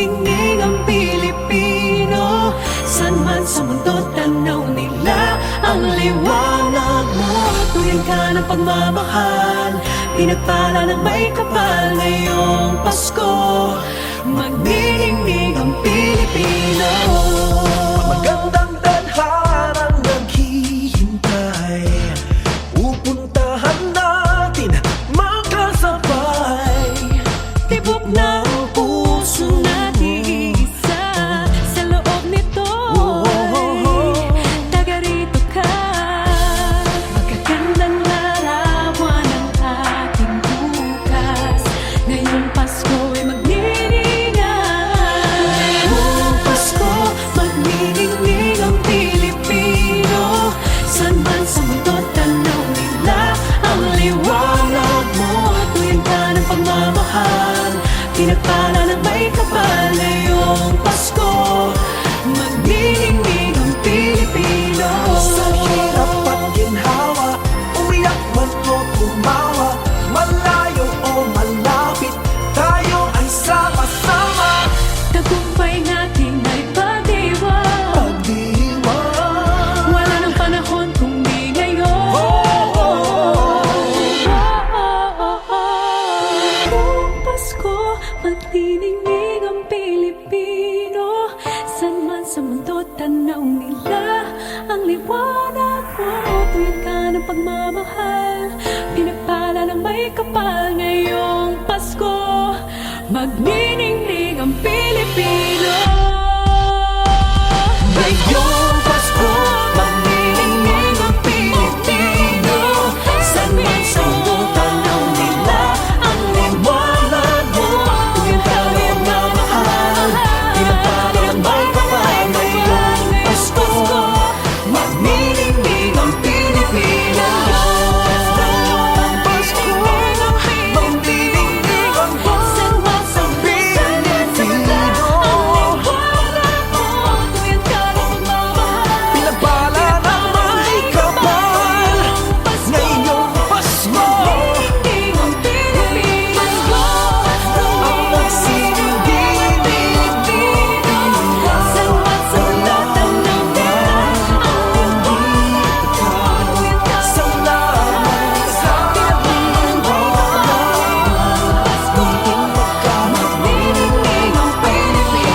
magniningning ang Pilipino. San man sa mundo tanaw nila ang liwanag mo. Tuwing ka ng pagmamahal, pinagpala ng may kapal. Ngayong Pasko, magniningning ang Pilipino. Magandang tadharang naghihintay, pupuntahan natin makasabay. Tibok ng puso natin isa sa loob nito. Taga rito ka, magagandang larawan ng ating bukas. Ngayong Pasko ay magniningay. Ngayong Pasko, magniningning ang Pilipino. San man sa mundo tanaw nila ang liwanag mo. Tuwing ka ng pagmamahal, pinagpala ng may kapal. Ngayong Pasko, magniningning ang Pilipino. Sa hirap at ginhawa, umiyak man o tumawa, malayo o malapit, tayo ay sama-sama. Tagumpay natin ay pagdiwang. Pagdiwang, Wala nang panahon kung di ngayon. Ngayong Pasko, magniningning ang Pilipino. San man sa mundo tanaw nila ang liwanag mo. Tuwing ka ng pagmamahal, pinagpala ng may kapal. Ngayong Pasko, magniningning ang Pilipino. ngayong Pasko, magniningning ang Pilipino. San man sa mundo tanaw nila ang liwanag mo. Tuwing ka ng pagmamahal, pinagpala ng may kapal. Ngayong Pasko, magniningning ang Pilipino. Pasko, magniningning ang San man sa mundo tanaw nila ang liwanag mo. Tuwing ka ng pagmamahal, pinagpala ng may kapal. Ngayong Pasko, magniningning ang Pilipino. ang magsisindinig San man sa mundo tanaw nila ang liwanag mo. Tuwing ka salamat sa magniningning ang Pilipino.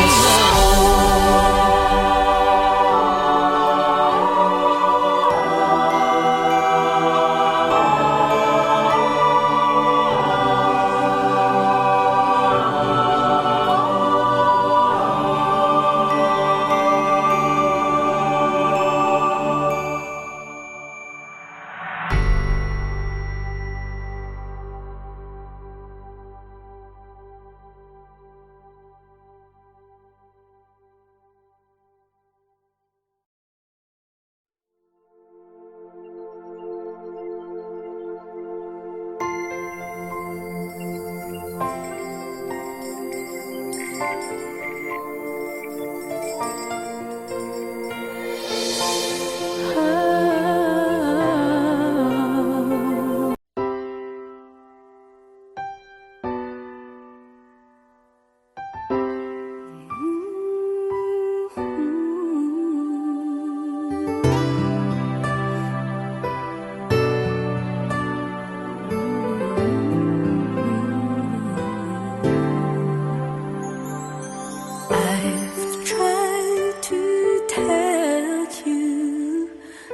I've tried to tell you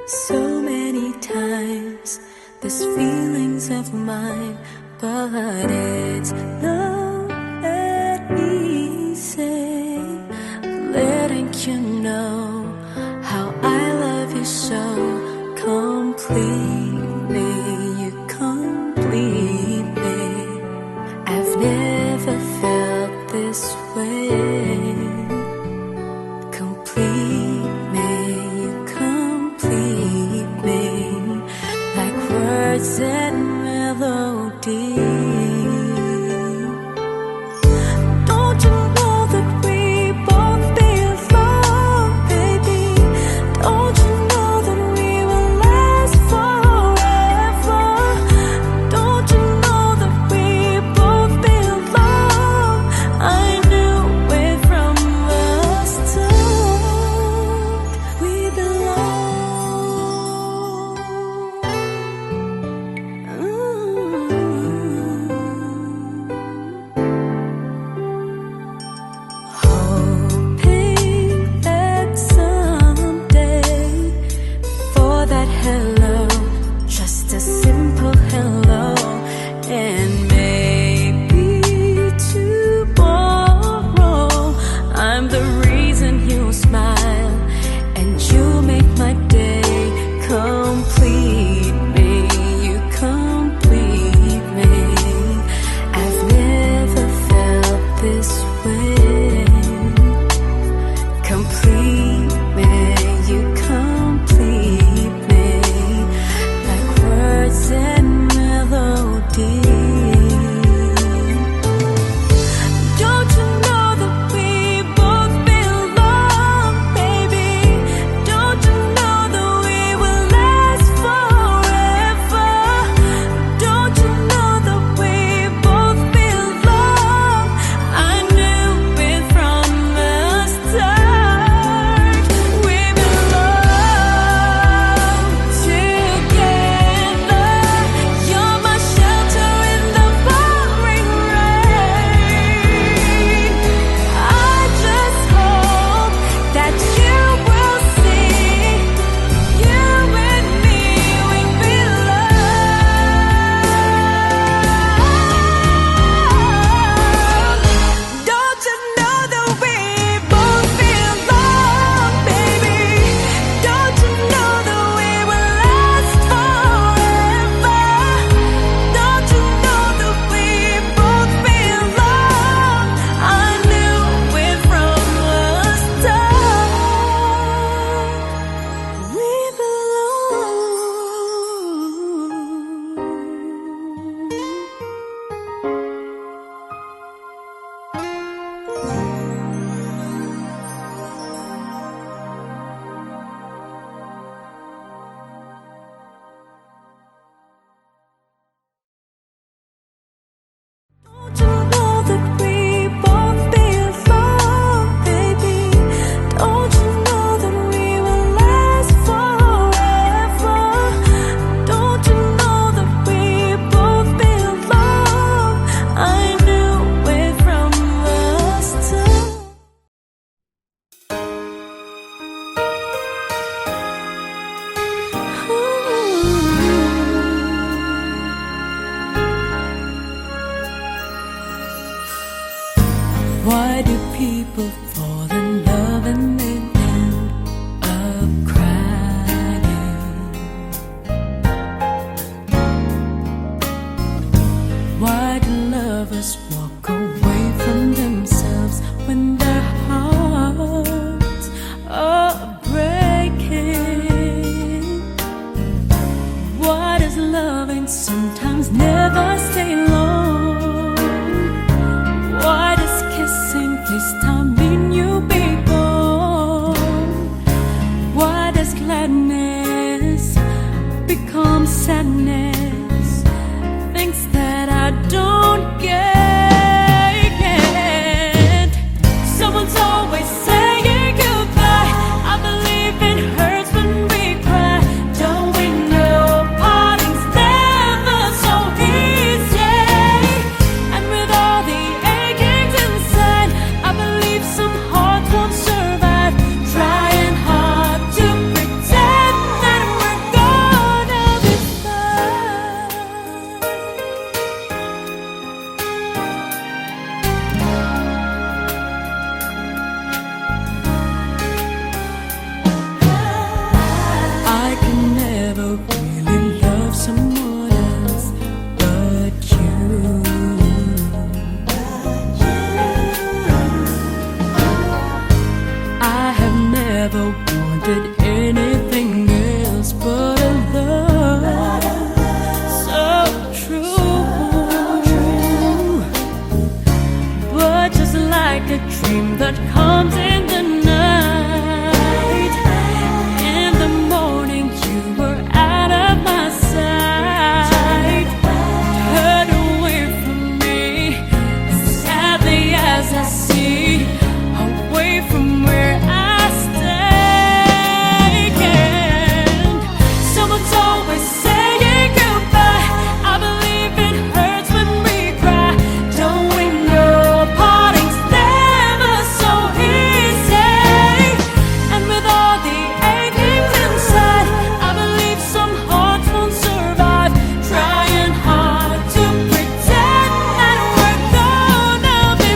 so many times these feelings of mine, but it's not easy letting you know how I love you so completely. You complete me. I've never felt this way. Complete me, you complete me, like words and melody. Don't you know that we both belong, baby? Don't you know that we will last forever? never wanted anything else but a love so true. But just like a dream that comes in the night, in the morning you were out of my sight. Turn away from me, sadly as I see, away from where I stay. And someone's always saying goodbye. I believe it hurts when we cry. Don't we know parting's never so easy? And with all the achings inside, I believe some hearts won't survive. Trying hard to pretend that we're gonna be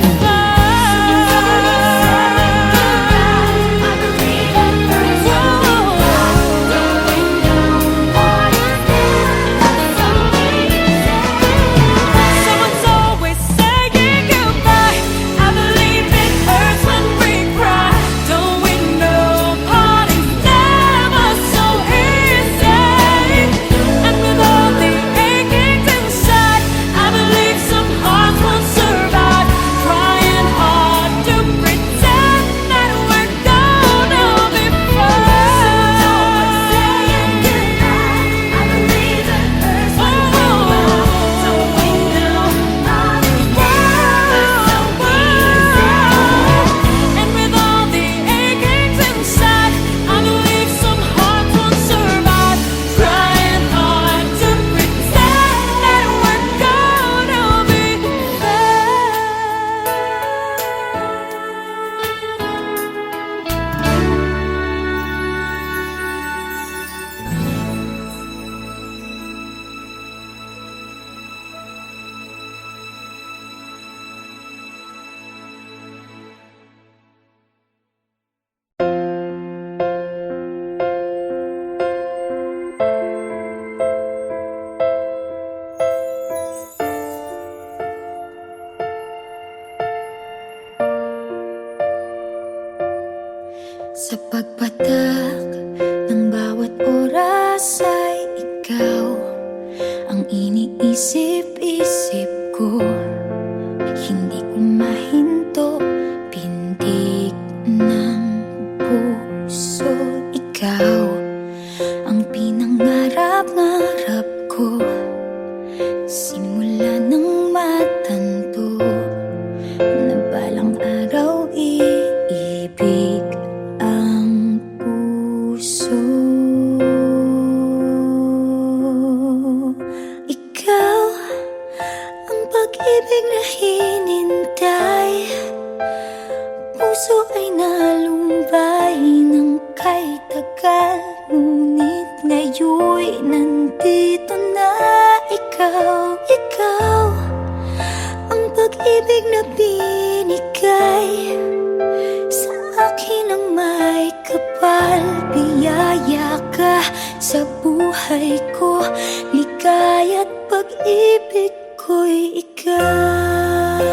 Someone's always saying goodbye. I believe it hurts when we cry. Don't we know parting's never so easy? And with all the achings inside, I believe some hearts won't survive. Trying hard to pretend that we're gonna be And with all the achings inside, I believe some hearts won't survive. Trying hard to pretend that we're gonna be Sa pagpatak ng bawat oras ay ikaw ang iniisip-isip ko. Hindi ko mahinto, pintig ng puso. Ikaw ang pinangarap-ngarap ko, simula ng matanto na balang araw iibig ang puso. Ikaw ang pag-ibig na hinintay, puso ay nalumbay ng kay tagal. Ngunit ngayon'y nandito na ikaw. Ikaw ang pag-ibig na binigay sa akin ang may kapal. Biyaya ka sa buhay ko, ligaya't pag-ibig ko'y ikaw.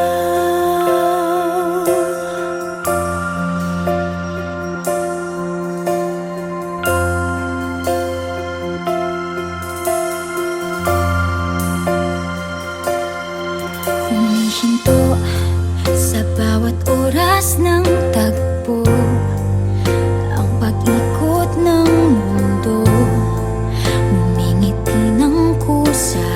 Humihinto sa bawat oras ng tagpo, ang pag-ikot ng mundo, ngumingiti ng kusa.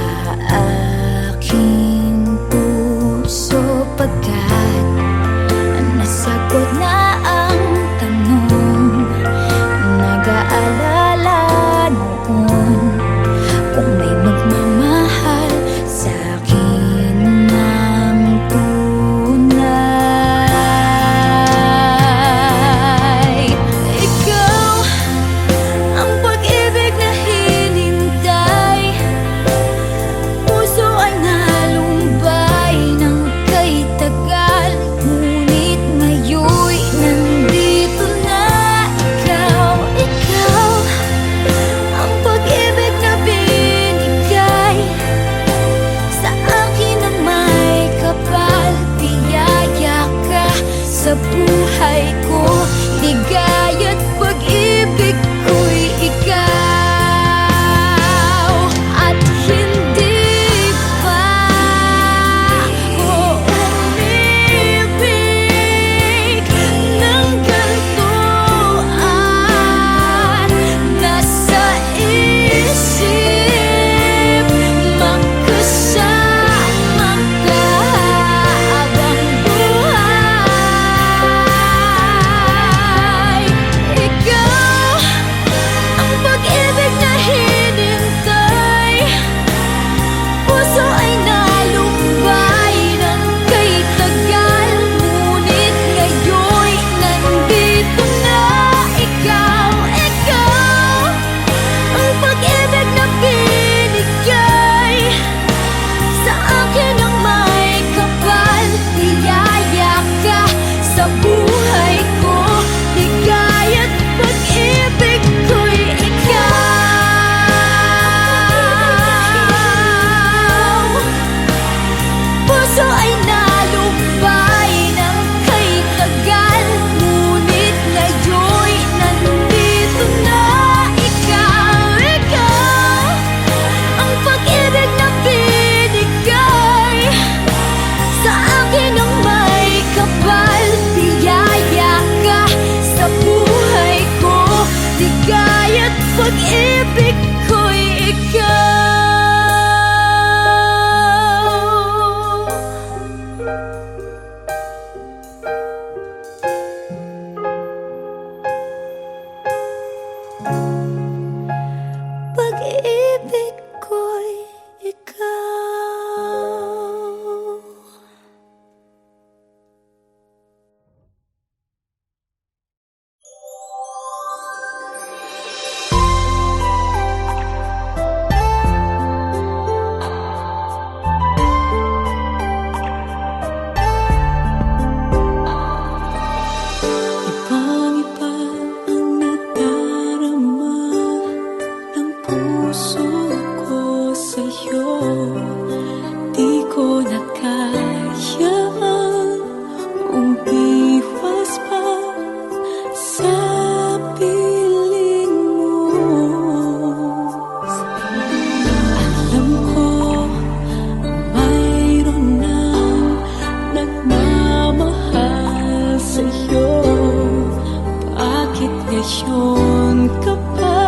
relasyon ka pa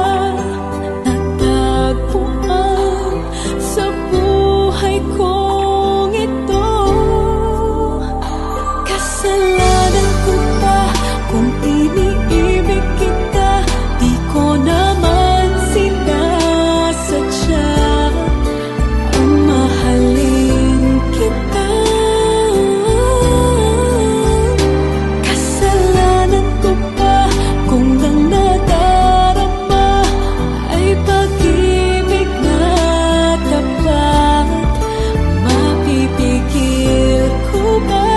natagpuan sa buhay kong ito. Kasalanan ko ba kung iniibig kita? Di ko naman sinasadya ang mahalin kita. Kasalanan ko ba kung ang nadarama ay pag-ibig na tapat? Mapipigil ko ba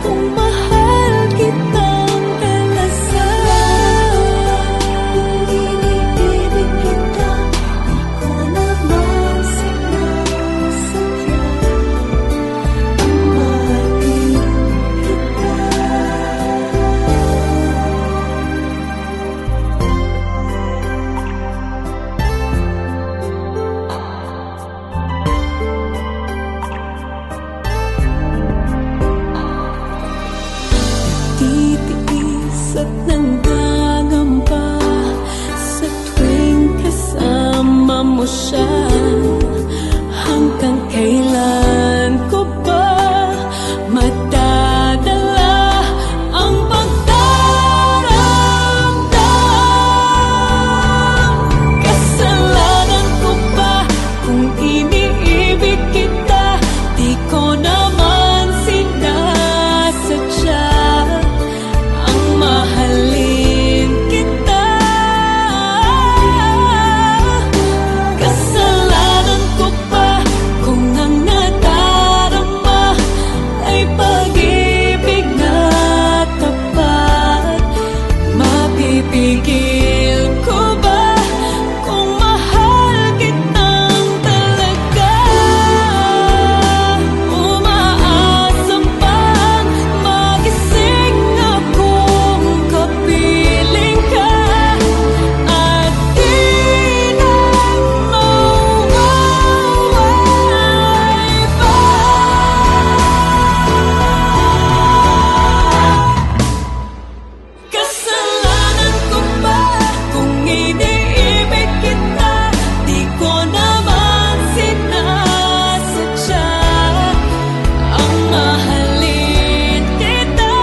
kung mahal kitang alasan? Kung iniibig kita, di ko naman sinasadya ang mahalin kita. Titiis at nanggangamba sa tuwing kasama mo siya. Hanggang kailan ko ba madadala ang pagdaramdam? Kasalanan ko ba kung iniibig kita? Di ko naman sinasadya ang mahalin kita. Kasalanan ko ba kung ang nadarama ay pag-ibig na tapat? Mapipigil ko ba kung mahal kitang talaga? Umaasa bang magising akong kapiling ka at di na mawawalay pa? Kasalanan ko ba kung iniibig kita? Di ko naman sinasadya ang mahalin kita.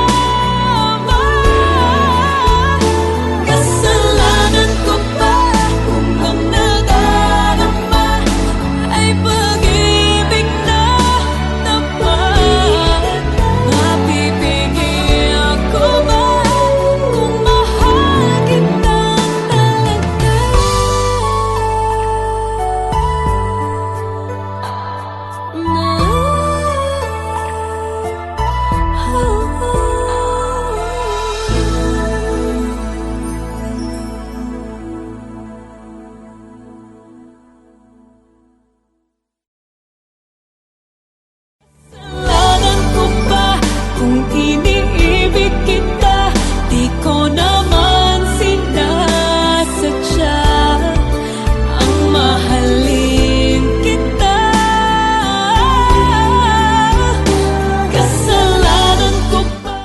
Kasalanan ko ba kung ang nadarama ay pag-ibig na tapat? Mapipigil ko ba kung mahal kitang talaga? Kasalanan ko ba kung iniibig kita? Di ko naman sinasadya ang mahalin kita. Kasalanan ko ba?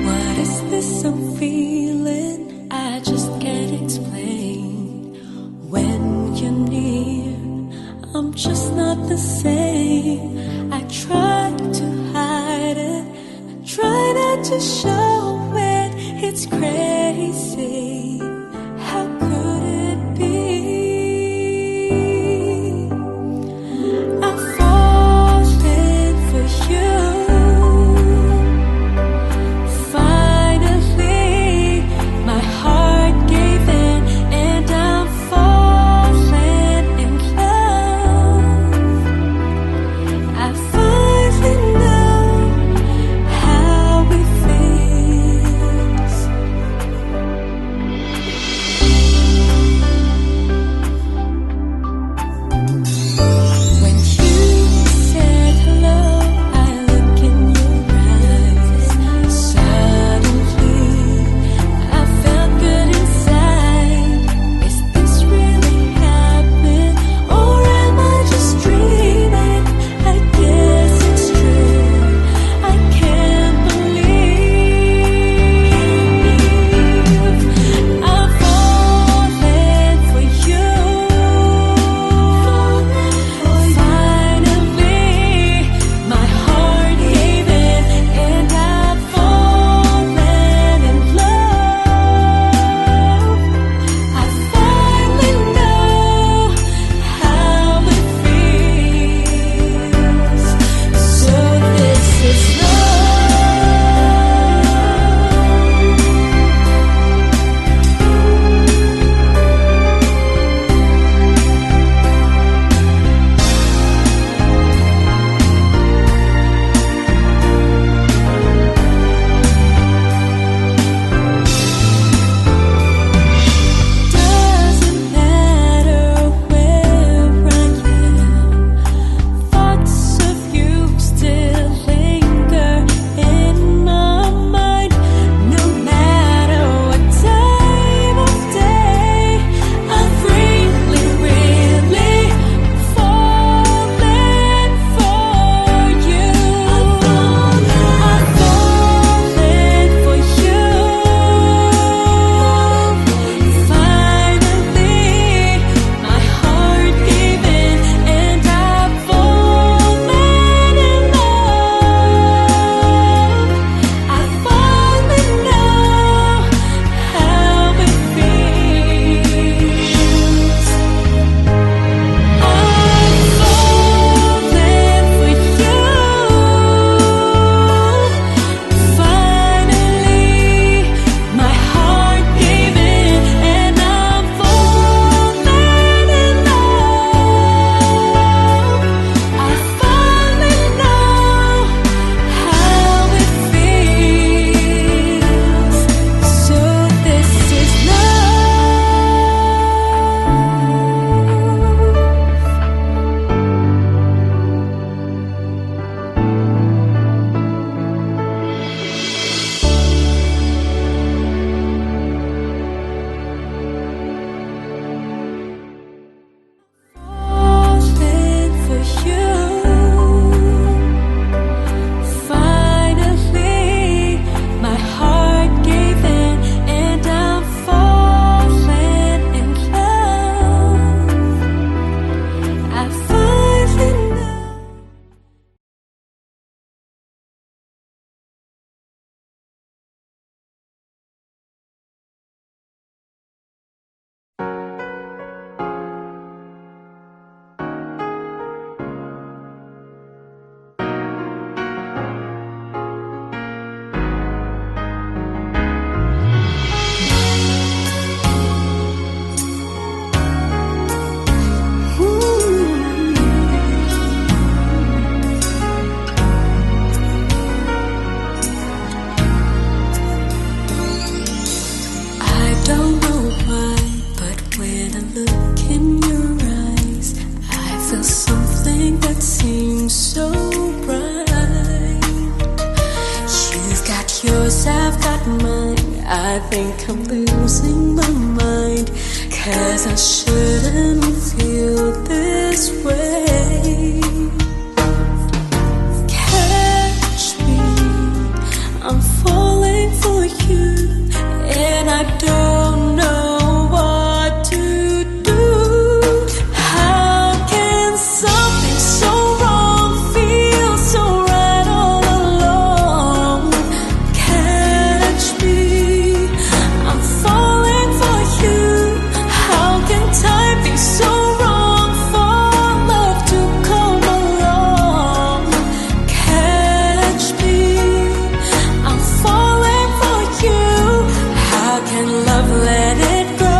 What is this I'm feeling? I just can't explain. When you're near, I'm just not the same. I try to hide it, I try not to show it. It's crazy. How could it be? I've fallen for you. Finally, my heart gave in, and I'm falling in love. I finally know how it feels. I think I'm losing my mind, 'cause I shouldn't feel this way. Catch me, I'm falling for you, and I don't know what to do. How can something so wrong feel so right all along? Catch me, I'm falling for you. How can time be so wrong for love to come along? Catch me, I'm falling for you. How can love let it go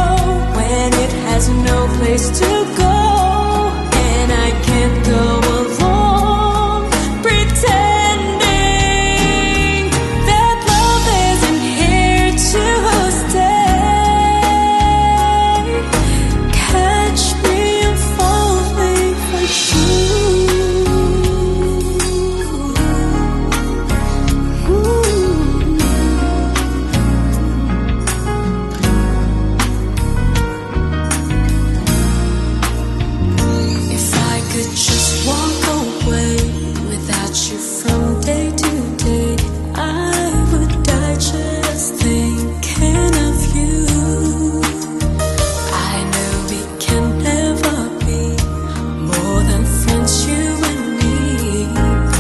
when it has no place to go? And I can't go along pretending that love isn't here to stay. Catch me, I'm falling for you. If I could just walk away without you from day to day, I would die just thinking of you. I know we can never be more than friends, you and me,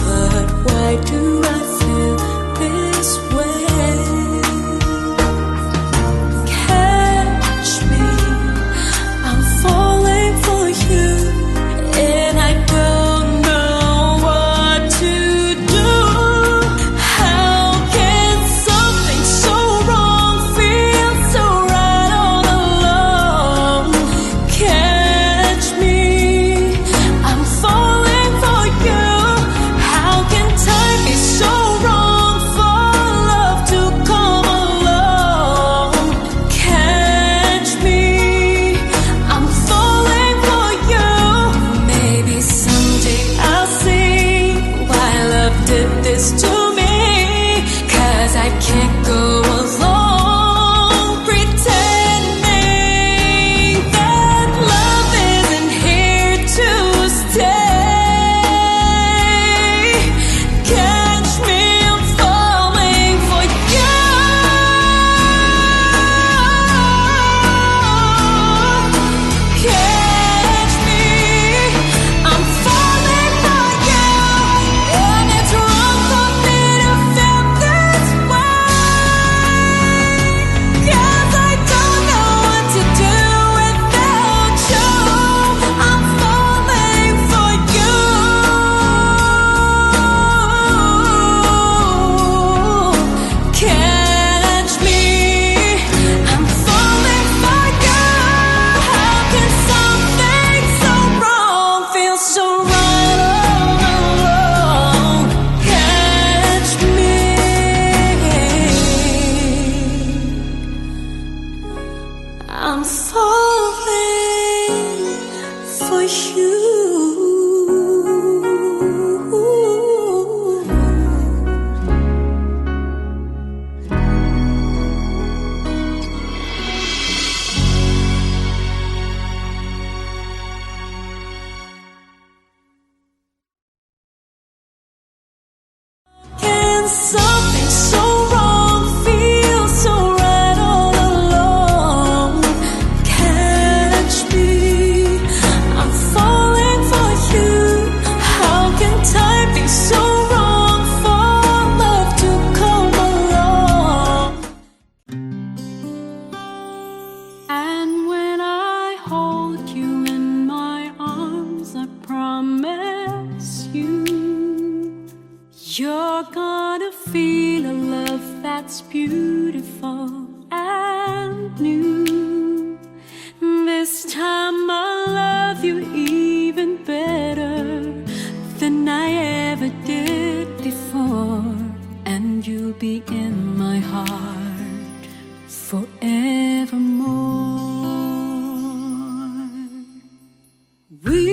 but why do I feel this way? Catch me, I'm falling for you, and I don't know what to do. How can something so wrong feel so right all along? Catch me, I'm falling for you. How can time be so wrong for love to come along? Catch me, I'm falling for you. Maybe someday I'll see why love did this to me, 'cause I can't go along pretending that love isn't here to stay. Catch me, I'm falling for you. Catch me, I'm falling for you, and it's wrong for me to feel this way, 'cause I don't know what to do without you. I'm falling for you. Catch me, I'm falling for you. How can something so wrong feel so right all along? Catch me, I'm falling for you. Can something so wrong feel so right all along? Catch me, I'm falling for you. How can time be so wrong for love to come along? And when I hold you in my arms, I promise you, you're gonna feel a love that's beautiful and new. This time I'll love you even better than I ever did before, and you'll be in my heart forevermore. We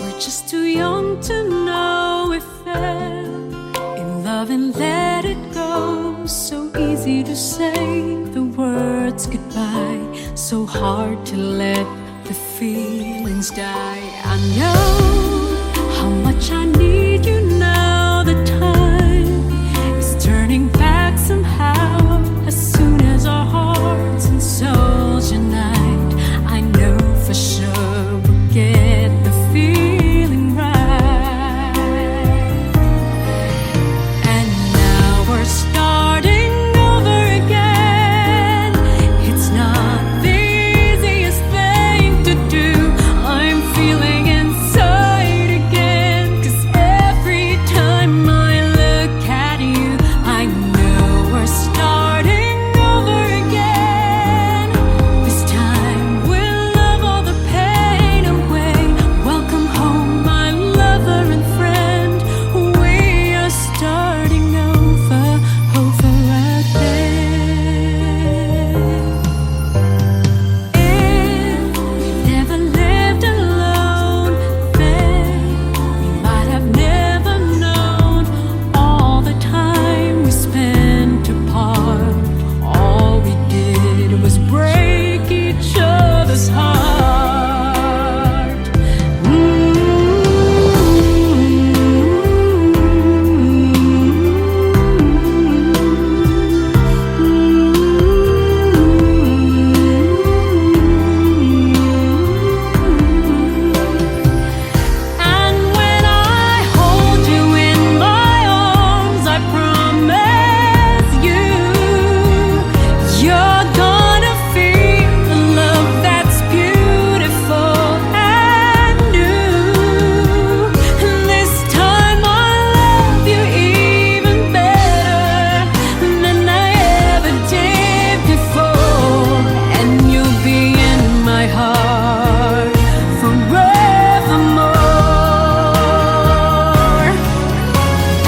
were just too young to know we fell in love and let it go. So easy to say the words goodbye. So hard to let the feelings die. I know how much I need you now. The time is turning back somehow. As soon as our hearts and souls unite, I know for sure we'll get the feeling right. And now we're starting over again. It's not the easiest thing to do. I'm feeling inside again, 'cause every time I look at you, I know we're starting over again. This time we'll love all the pain away. Welcome home, my lover and friend. We are starting over again. If we've never lived alone, then we might have never known all the time we spent apart. All we did was break each other's heart. And when I hold you in my arms, I promise you, you're gonna feel a love that's beautiful and new. And this time I'll love you even better than I ever did before. And you'll be in my heart forevermore.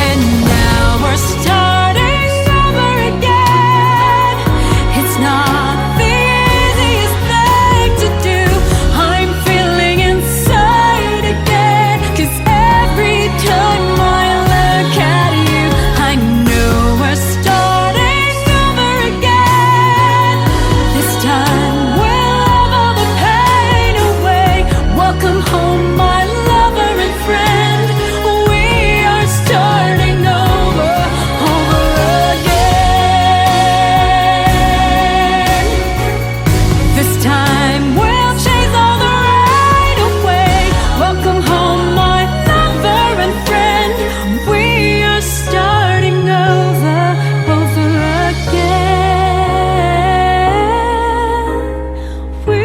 And now we're starting over again. It's not the easiest thing to do. I'm feeling inside again, 'cause every time I look at you, I know we're starting over again. This time we'll love all the pain away. Welcome home, my lover and friend. We are starting over again. This time we'll chase all the right away. Welcome home, my lover and friend. We are starting over again. We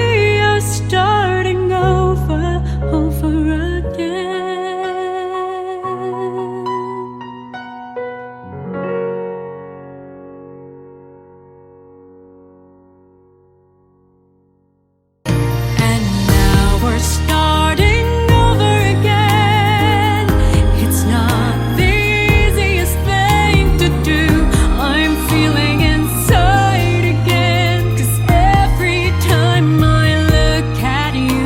are starting over again. And now we're starting over again. It's not the easiest thing to do. I'm feeling inside again, 'cause every time I look at you,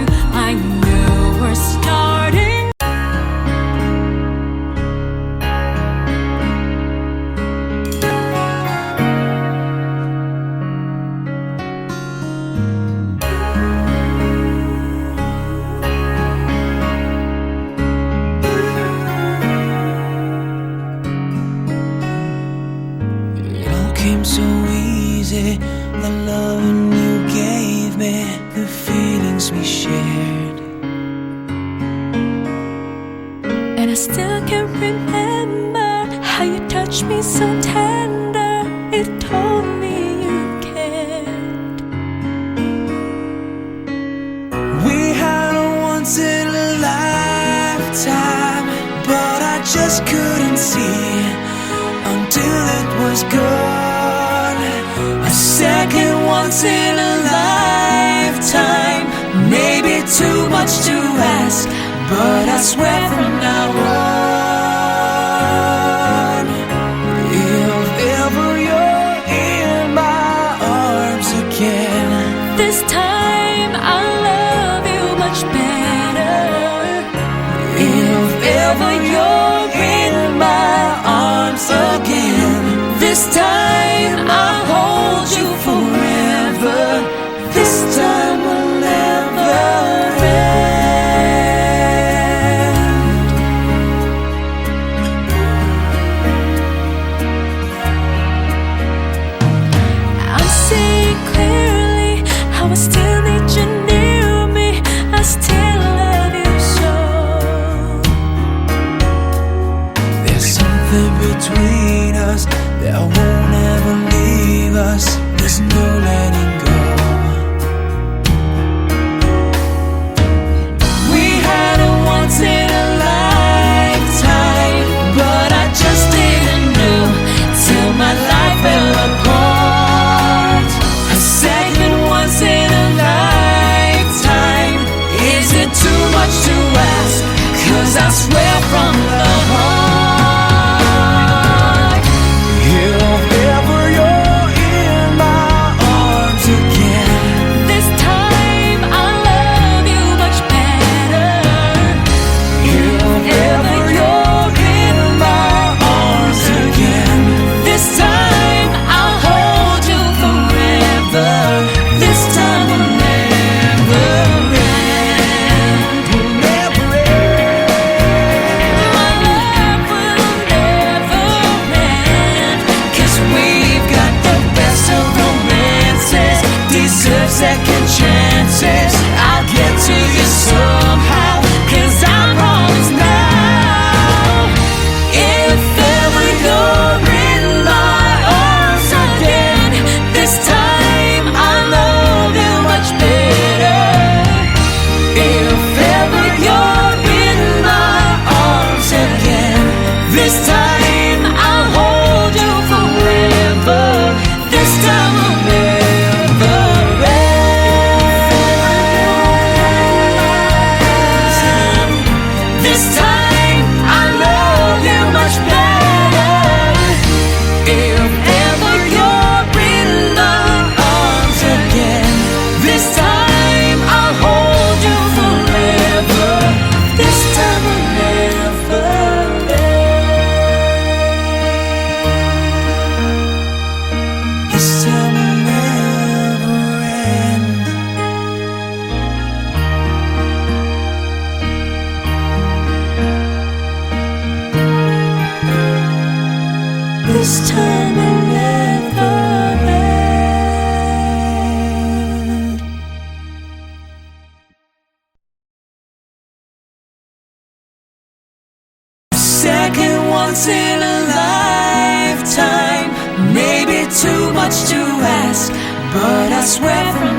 I know we're starting. It all came so easy, the loving you gave me, the feelings we shared. And I still can remember how you touched me so tender. It told me you cared. We had a once in a lifetime, but I just couldn't see until it was gone. A second once in a lifetime, maybe too much to ask, but I swear from now on, if ever you're in my arms again, This time I'll love you much better. if ever you're in my arms again, this time I'll hold there's no letting go. We had a once in a lifetime, but I just didn't know till my life fell apart. A second once in a lifetime, is it too much to ask? 'Cause I swear from the heart, if ever you're in my arms again, This time I'll love you much better. if ever you're in my arms again, This time I'll hold you forever. This time will never end. will never end. My love will never end. 'Cause we've got the best of romances, deserve second chances. I'll get to you somehow, 'cause I promise now, if ever you're in my arms again, this time I'll love you much better. If ever you're in my arms again, this time I'll hold you forever. This time will never end. This time I love you much better. If ever you're in my arms again, this time I'll hold you forever. This time will never end. This time will never end. This time will never end. Second once in a lifetime, maybe too much to ask, but I swear from